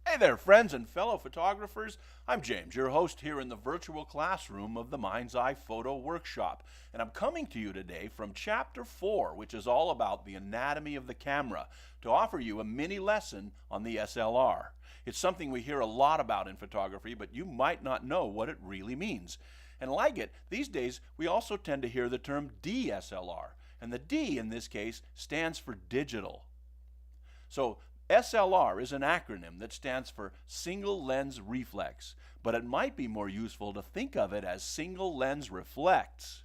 Hey there, friends and fellow photographers. I'm James, your host here in the virtual classroom of the Mind's Eye Photo Workshop. And I'm coming to you today from Chapter 4, which is all about the anatomy of the camera, to offer you a mini lesson on the SLR. It's something we hear a lot about in photography, but you might not know what it really means. And like it, these days we also tend to hear the term DSLR. And the D in this case stands for digital. So SLR is an acronym that stands for Single Lens Reflex, but it might be more useful to think of it as Single Lens Reflects.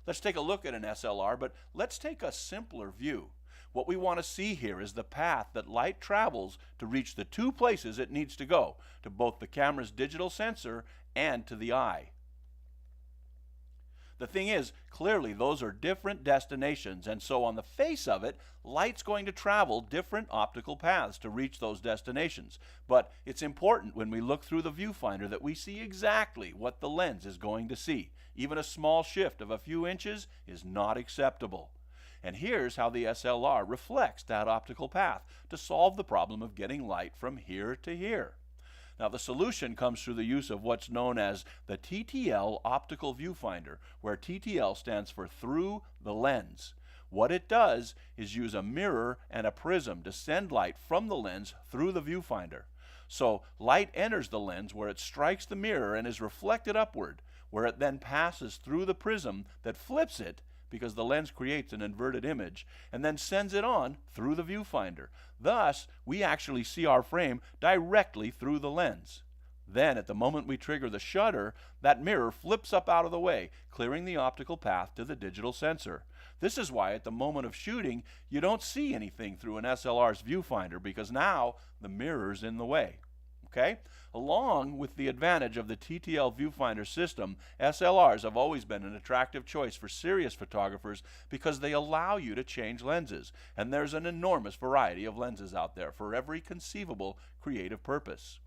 Let's take a look at an SLR, but let's take a simpler view. What we want to see here is the path that light travels to reach the two places it needs to go, to both the camera's digital sensor and to the eye. The thing is, clearly those are different destinations, and so on the face of it, light's going to travel different optical paths to reach those destinations. But it's important when we look through the viewfinder that we see exactly what the lens is going to see. Even a small shift of a few inches is not acceptable. And here's how the SLR reflects that optical path to solve the problem of getting light from here to here. Now, the solution comes through the use of what's known as the TTL optical viewfinder, where TTL stands for through the lens. What it does is use a mirror and a prism to send light from the lens through the viewfinder. So light enters the lens where it strikes the mirror and is reflected upward, where it then passes through the prism that flips it, because the lens creates an inverted image, and then sends it on through the viewfinder. Thus, we actually see our frame directly through the lens. Then, at the moment we trigger the shutter, that mirror flips up out of the way, clearing the optical path to the digital sensor. This is why at the moment of shooting, you don't see anything through an SLR's viewfinder, because now the mirror's in the way. Okay? Along with the advantage of the TTL viewfinder system, SLRs have always been an attractive choice for serious photographers because they allow you to change lenses, and there's an enormous variety of lenses out there for every conceivable creative purpose.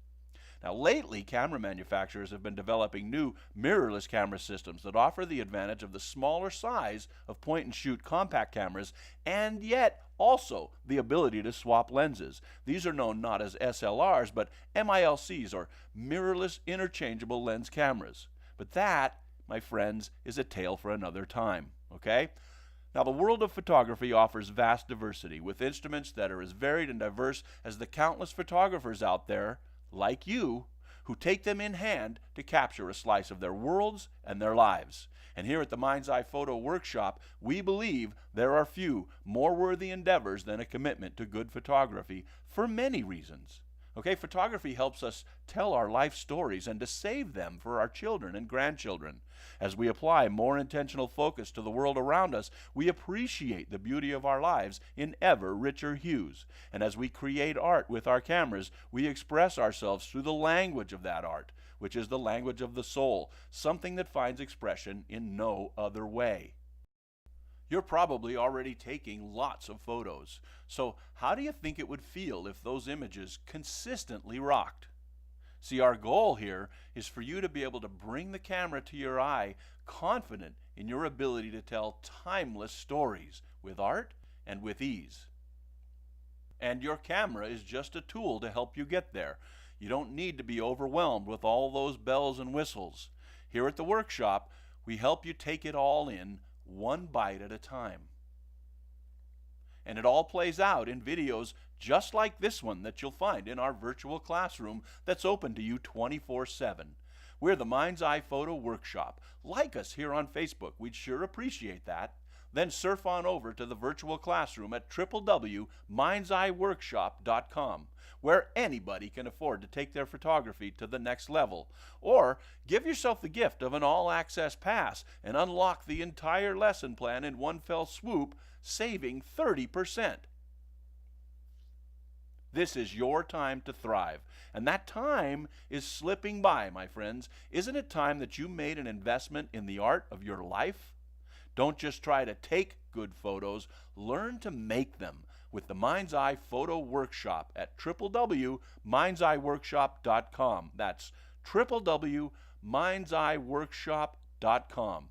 Now, lately, camera manufacturers have been developing new mirrorless camera systems that offer the advantage of the smaller size of point-and-shoot compact cameras, and yet also the ability to swap lenses. These are known not as SLRs, but MILCs, or mirrorless interchangeable lens cameras. But that, my friends, is a tale for another time, okay? Now, the world of photography offers vast diversity, with instruments that are as varied and diverse as the countless photographers out there, like you, who take them in hand to capture a slice of their worlds and their lives. And here at the Mind's Eye Photo Workshop, we believe there are few more worthy endeavors than a commitment to good photography for many reasons. Okay, photography helps us tell our life stories and to save them for our children and grandchildren. As we apply more intentional focus to the world around us, we appreciate the beauty of our lives in ever richer hues. And as we create art with our cameras, we express ourselves through the language of that art, which is the language of the soul, something that finds expression in no other way. You're probably already taking lots of photos. So how do you think it would feel if those images consistently rocked? See, our goal here is for you to be able to bring the camera to your eye confident in your ability to tell timeless stories with art and with ease. And your camera is just a tool to help you get there. You don't need to be overwhelmed with all those bells and whistles. Here at the workshop, we help you take it all in one bite at a time. And it all plays out in videos just like this one that you'll find in our virtual classroom that's open to you 24/7. We're the Mind's Eye Photo Workshop. Like us here on Facebook. We'd sure appreciate that. Then surf on over to the virtual classroom at www.mindseyeworkshop.com, where anybody can afford to take their photography to the next level. Or give yourself the gift of an all-access pass and unlock the entire lesson plan in one fell swoop, saving 30%. This is your time to thrive, and that time is slipping by, my friends. Isn't it time that you made an investment in the art of your life? Don't just try to take good photos, learn to make them with the Mind's Eye Photo Workshop at www.mindseyeworkshop.com. That's www.mindseyeworkshop.com.